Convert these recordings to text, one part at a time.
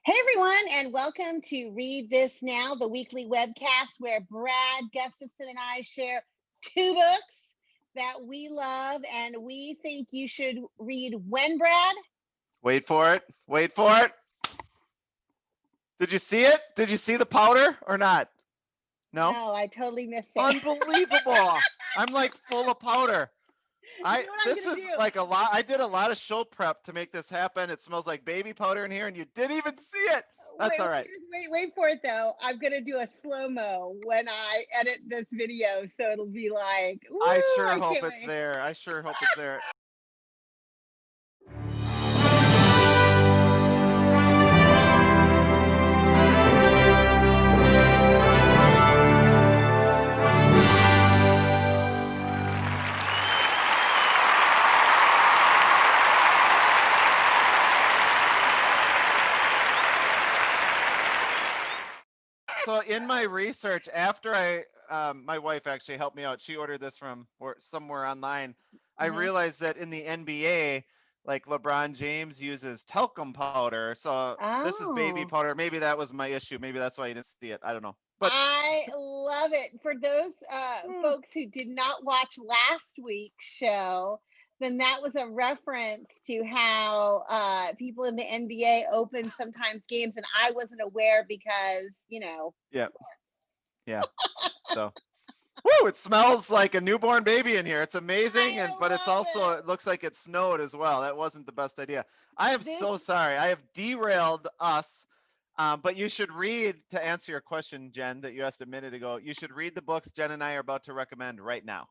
Hey everyone, and welcome to Read This Now, the weekly webcast where Brad Gustafson and I share two books that we love and we think you should read when, Brad? Wait for it. Wait for it. Did you see it? Did you see the powder or not? No? No, I totally missed it. Unbelievable. I'm like full of powder. You know what I'm This gonna is do? like a lot. I did a lot of show prep to make this happen. It smells like baby powder in here and you didn't even see it. That's all right. Wait for it though. I'm gonna do a slow-mo when I edit this video, so it'll be like, woo, I sure hope can't it's wait. there. I sure hope it's there. So in my research, after my wife actually helped me out. She ordered this from somewhere online. I realized that in the NBA, like LeBron James uses talcum powder. So this is baby Oh. powder. Maybe that was my issue. Maybe that's why you didn't see it. I don't know. But I love it. For those folks who did not watch last week's show, then that was a reference to how people in the NBA open sometimes games, and I wasn't aware because, yeah. So woo, it smells like a newborn baby in here. It's amazing, but it's also it looks like it snowed as well. That wasn't the best idea. I am so sorry. I have derailed us. But you should read, to answer your question, Jen, that you asked a minute ago, you should read the books Jen and I are about to recommend right now.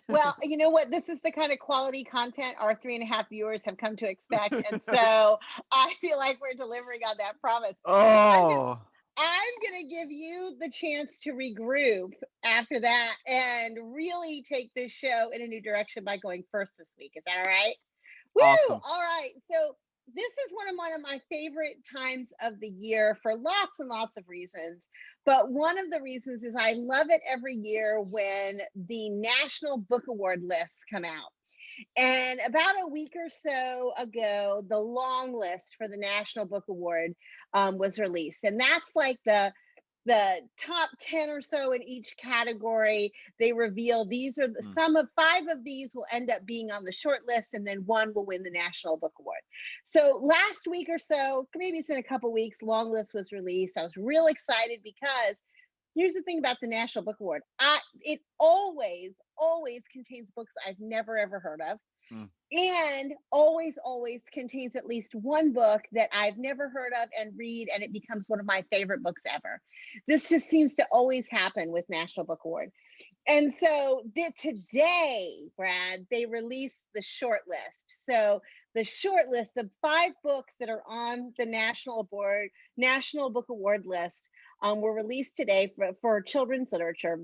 Well, you know what? This is the kind of quality content our 3.5 viewers have come to expect. And so I feel like we're delivering on that promise. Oh. I'm going to give you the chance to regroup after that and really take this show in a new direction by going first this week. Is that all right? Awesome. Woo! All right. So this is one of my favorite times of the year for lots and lots of reasons. But one of the reasons is I love it every year when the National Book Award lists come out. And about a week or so ago, the long list for the National Book Award was released. And that's like the top 10 or so in each category. They reveal these are some of 5 of these will end up being on the short list, and then 1 will win the National Book Award. So last week or so, maybe it's been a couple weeks, long list was released. I was real excited because here's the thing about the National Book Award. It always contains books I've never ever heard of. And always contains at least one book that I've never heard of and read, and it becomes one of my favorite books ever. This just seems to always happen with National Book Award. And so today, Brad, they released the short list. So the short list, the 5 books that are on the National Book Award list were released today for children's literature.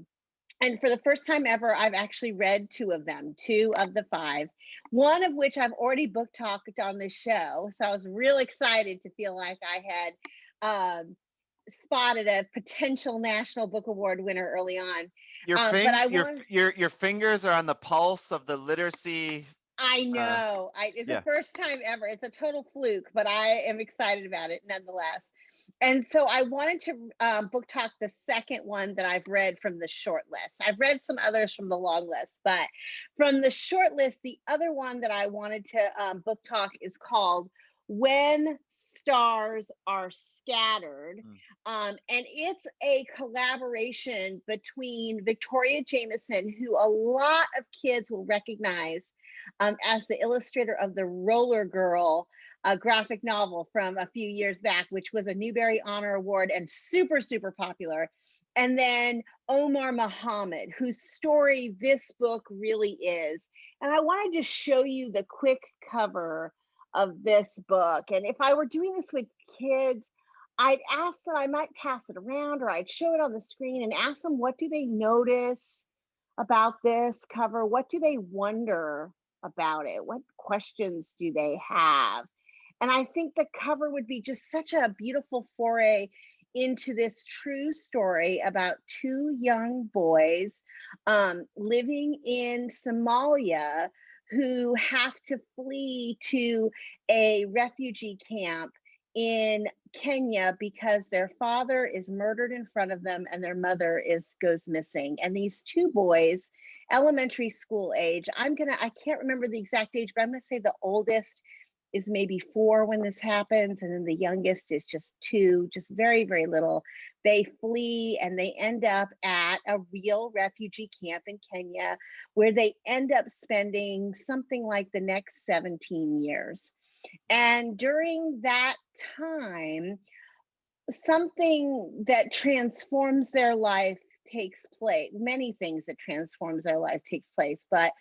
And for the first time ever, I've actually read 2 of them, 2 of the 5, one of which I've already book talked on this show. So I was real excited to feel like I had spotted a potential National Book Award winner early on. Your fingers are on the pulse of the literacy. I know. It's the first time ever. It's a total fluke, but I am excited about it nonetheless. And so I wanted to book talk the second one that I've read from the short list. I've read some others from the long list, but from the short list, the other one that I wanted to book talk is called When Stars Are Scattered. And it's a collaboration between Victoria Jamieson, who a lot of kids will recognize as the illustrator of the Roller Girl graphic novel from a few years back, which was a Newbery Honor Award and super, super popular. And then Omar Mohamed, whose story this book really is. And I wanted to show you the quick cover of this book. And if I were doing this with kids, I'd ask that I might pass it around, or I'd show it on the screen and ask them, what do they notice about this cover? What do they wonder about it? What questions do they have? And I think the cover would be just such a beautiful foray into this true story about 2 young boys living in Somalia who have to flee to a refugee camp in Kenya because their father is murdered in front of them and their mother goes missing. And these two boys, elementary school age, I can't remember the exact age, but I'm gonna say the oldest is maybe 4 when this happens, and then the youngest is just 2, just very, very little. They flee and they end up at a real refugee camp in Kenya, where they end up spending something like the next 17 years. And during that time, something that transforms their life takes place. Many things that transforms their life takes place, but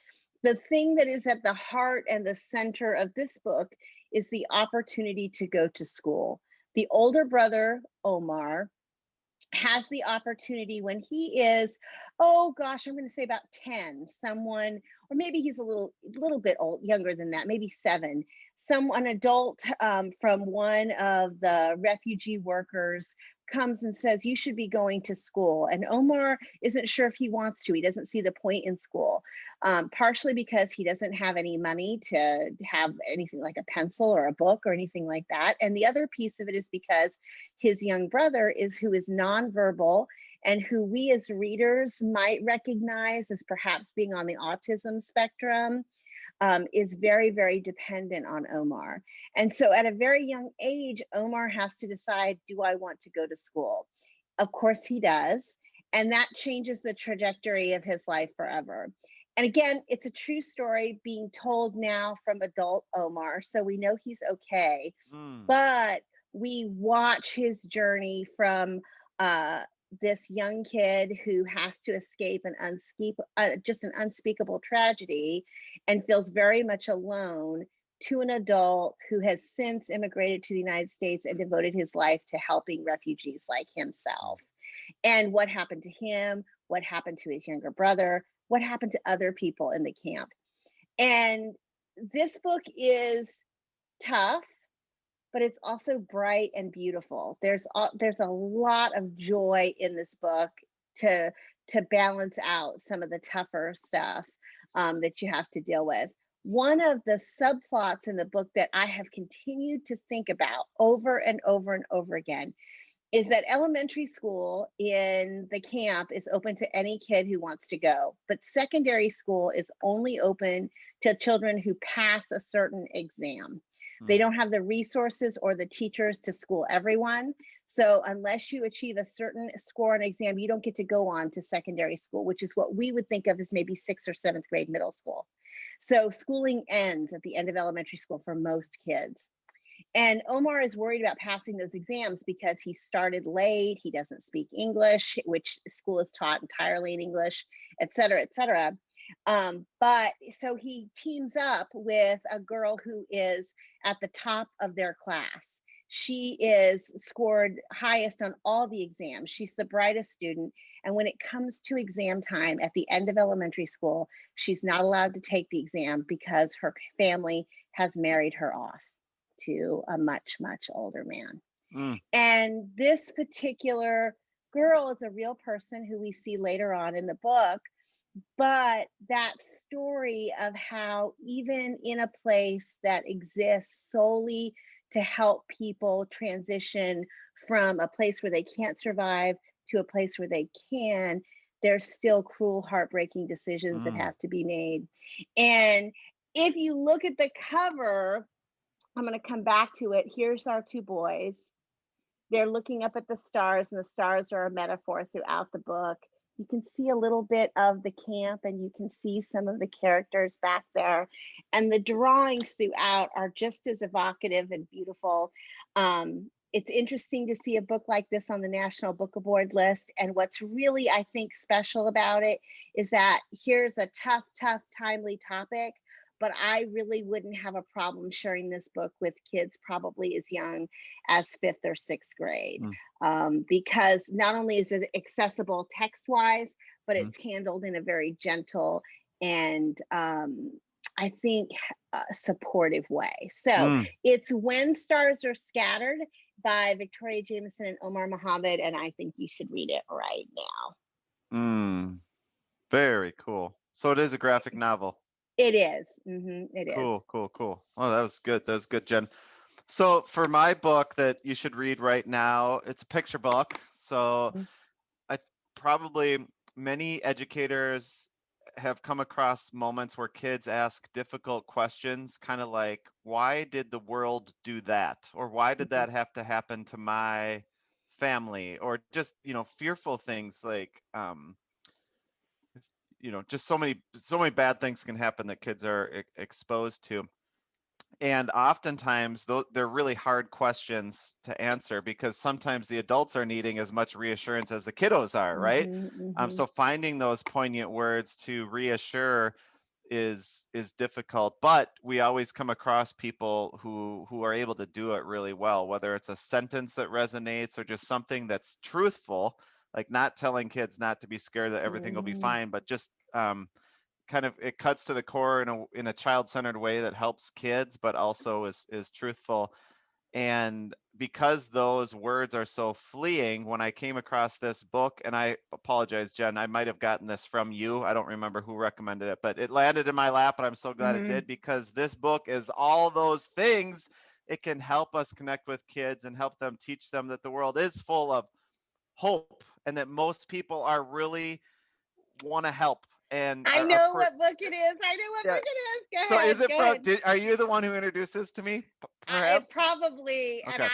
the thing that is at the heart and the center of this book is the opportunity to go to school. The older brother, Omar, has the opportunity when he is, oh gosh, I'm going to say about 10, someone, or maybe he's a little bit younger than that, maybe 7, an adult from one of the refugee workers comes and says, you should be going to school. And Omar isn't sure if he wants to. He doesn't see the point in school, partially because he doesn't have any money to have anything like a pencil or a book or anything like that. And the other piece of it is because his young brother who is nonverbal and who we as readers might recognize as perhaps being on the autism spectrum, is very, very dependent on Omar. And so at a very young age, Omar has to decide, do I want to go to school? Of course he does. And that changes the trajectory of his life forever. And again, it's a true story being told now from adult Omar. So we know he's okay. But we watch his journey from this young kid who has to escape just an unspeakable tragedy and feels very much alone, to an adult who has since immigrated to the United States and devoted his life to helping refugees like himself. And what happened to him, what happened to his younger brother, what happened to other people in the camp. And this book is tough, but it's also bright and beautiful. There's a lot of joy in this book to balance out some of the tougher stuff that you have to deal with. One of the subplots in the book that I have continued to think about over and over and over again is that elementary school in the camp is open to any kid who wants to go, but secondary school is only open to children who pass a certain exam. They don't have the resources or the teachers to school everyone. So unless you achieve a certain score on exam, you don't get to go on to secondary school, which is what we would think of as maybe 6th or 7th grade middle school. So schooling ends at the end of elementary school for most kids. And Omar is worried about passing those exams because he started late, he doesn't speak English, which school is taught entirely in English, et cetera, et cetera. But so he teams up with a girl who is at the top of their class. She is scored highest on all the exams. She's the brightest student. And when it comes to exam time at the end of elementary school, she's not allowed to take the exam because her family has married her off to a much, much older man. And this particular girl is a real person who we see later on in the book. But that story of how even in a place that exists solely to help people transition from a place where they can't survive to a place where they can, there's still cruel, heartbreaking decisions that have to be made. And if you look at the cover, I'm going to come back to it. Here's our 2 boys. They're looking up at the stars, and the stars are a metaphor throughout the book. You can see a little bit of the camp, and you can see some of the characters back there. And the drawings throughout are just as evocative and beautiful. It's interesting to see a book like this on the National Book Award list. And what's really, I think, special about it is that here's a tough, timely topic, but I really wouldn't have a problem sharing this book with kids probably as young as 5th or 6th grade, because not only is it accessible text-wise, but it's handled in a very gentle and I think supportive way. So it's When Stars Are Scattered by Victoria Jamieson and Omar Mohamed, and I think you should read it right now. Very cool. So it is a graphic novel. It is. It is. Cool. Oh, that was good. Jen. So for my book that you should read right now, it's a picture book. So I probably many educators have come across moments where kids ask difficult questions, kind of like, why did the world do that? Or why did that have to happen to my family? Or just, fearful things like, just so many bad things can happen that kids are exposed to. And oftentimes they're really hard questions to answer because sometimes the adults are needing as much reassurance as the kiddos are, right? So finding those poignant words to reassure is difficult, but we always come across people who are able to do it really well, whether it's a sentence that resonates or just something that's truthful, like not telling kids not to be scared that everything will be fine, but just kind of it cuts to the core in a child-centered way that helps kids but also is truthful. And because those words are so fleeing, when I came across this book, and I apologize, Jen, I might have gotten this from you, I don't remember who recommended it, but it landed in my lap and I'm so glad it did, because this book is all those things. It can help us connect with kids and help them, teach them that the world is full of hope and that most people are really want to help and I know what book it is. I know what book it is. Go So ahead. is it Go from? ahead. Are you the one who introduced this to me? Perhaps. Probably, and Okay.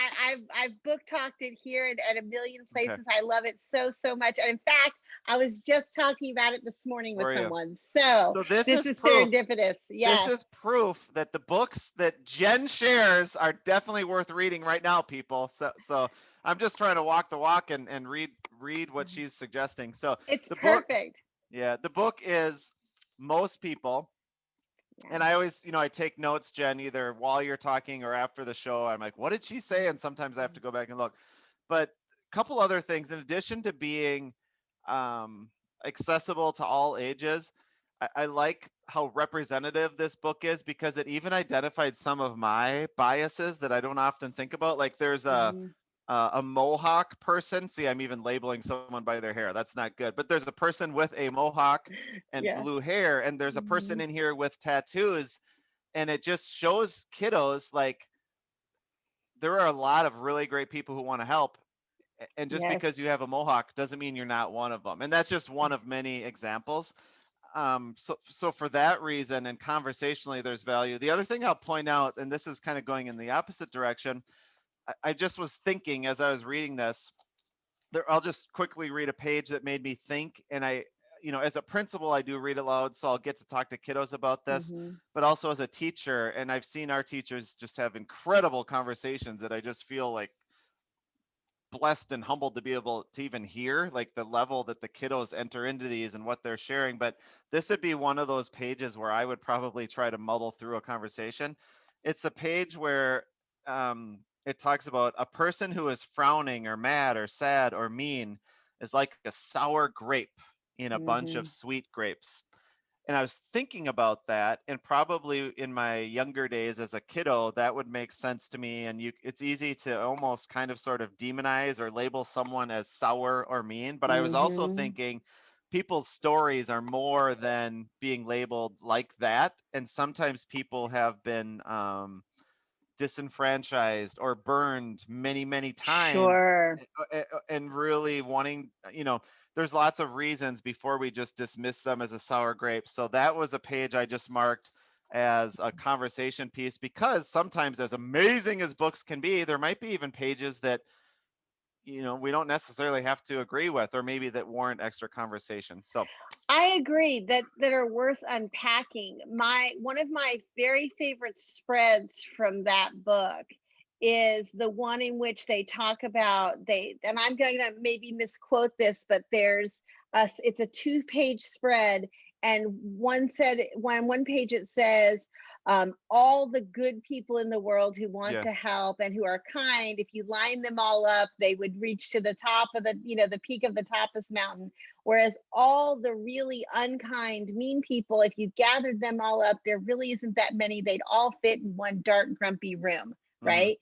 I've book talked it here and at a million Okay. places. I love it so much. And in fact, I was just talking about it this morning with Were you? someone. So this is proof. serendipitous. Yes. This is proof that the books that Jen shares are definitely worth reading right now, people. So I'm just trying to walk the walk and read what she's suggesting. So It's the perfect. book, yeah, the book is Most People. And I always, I take notes, Jen, either while you're talking or after the show. I'm like, what did she say? And sometimes I have to go back and look. But a couple other things, in addition to being accessible to all ages, I like how representative this book is because it even identified some of my biases that I don't often think about. Like there's a Mohawk person. See, I'm even labeling someone by their hair. That's not good. But there's a person with a Mohawk and blue hair, and there's a person in here with tattoos, and it just shows kiddos like there are a lot of really great people who want to help. And just because you have a Mohawk doesn't mean you're not one of them. And that's just one of many examples. So for that reason and conversationally, there's value. The other thing I'll point out, and this is kind of going in the opposite direction, I just was thinking as I was reading this, I'll just quickly read a page that made me think. And as a principal, I do read aloud, so I'll get to talk to kiddos about this, but also as a teacher, and I've seen our teachers just have incredible conversations that I just feel like blessed and humbled to be able to even hear, like the level that the kiddos enter into these and what they're sharing. But this would be one of those pages where I would probably try to muddle through a conversation. It's a page where it talks about a person who is frowning or mad or sad or mean is like a sour grape in a bunch of sweet grapes. And I was thinking about that, and probably in my younger days as a kiddo, that would make sense to me. And it's easy to almost kind of sort of demonize or label someone as sour or mean. But I was also thinking people's stories are more than being labeled like that. And sometimes people have been disenfranchised or burned many times. And really wanting, there's lots of reasons before we just dismiss them as a sour grape. So that was a page I just marked as a conversation piece, because sometimes, as amazing as books can be, there might be even pages that we don't necessarily have to agree with, or maybe that warrant extra conversation. So I agree that are worth unpacking. One of my very favorite spreads from that book is the one in which they talk about and I'm going to maybe misquote this, but it's a 2-page spread, and one page it says, all the good people in the world who want to help and who are kind, if you line them all up, they would reach to the top of the peak of the topmost mountain. Whereas all the really unkind, mean people, if you gathered them all up, there really isn't that many. They'd all fit in one dark, grumpy room, right?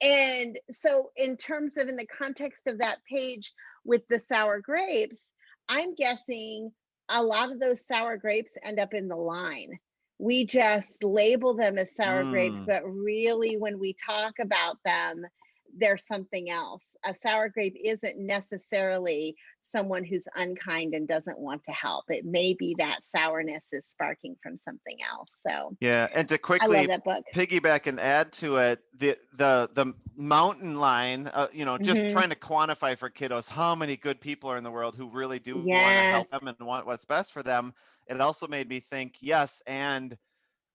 And so in the context of that page with the sour grapes, I'm guessing a lot of those sour grapes end up in the line, we just label them as sour grapes, but really when we talk about them, they're something else. A sour grape isn't necessarily someone who's unkind and doesn't want to help. It may be that sourness is sparking from something else. So yeah, and to I quickly love that book. piggyback and add to it, the mountain line, you know, just Mm-hmm. trying to quantify for kiddos how many good people are in the world who really do want to Yes. help them and want what's best for them. It also made me think, yes, and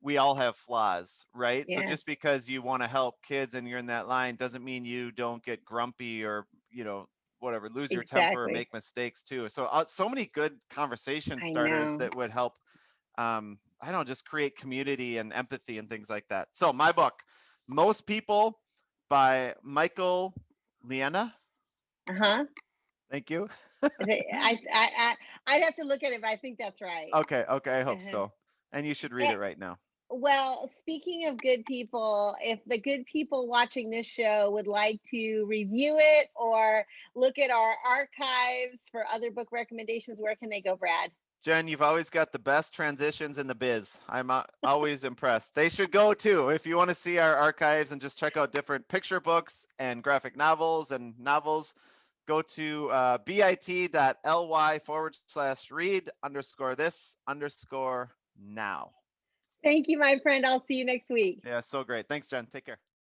we all have flaws, right? So Yes. just because you want to help kids and you're in that line doesn't mean you don't get grumpy or, you know, whatever, lose your temper or Exactly. make mistakes too. So so many good conversation I starters know. that would help, I don't know, just create community and empathy and things like that. So my book, Most People by Michael Leannah. Uh-huh. Thank you. I'd have to look at it, but I think that's right. Okay, I hope Uh-huh. so. And you should read it right now. Well, speaking of good people, if the good people watching this show would like to review it or look at our archives for other book recommendations, where can they go, Brad? Jen, you've always got the best transitions in the biz. I'm always impressed. They should go too. If you want to see our archives and just check out different picture books and graphic novels and novels, go to bit.ly/read_this_now. Thank you, my friend. I'll see you next week. Yeah, so great. Thanks, Jen. Take care.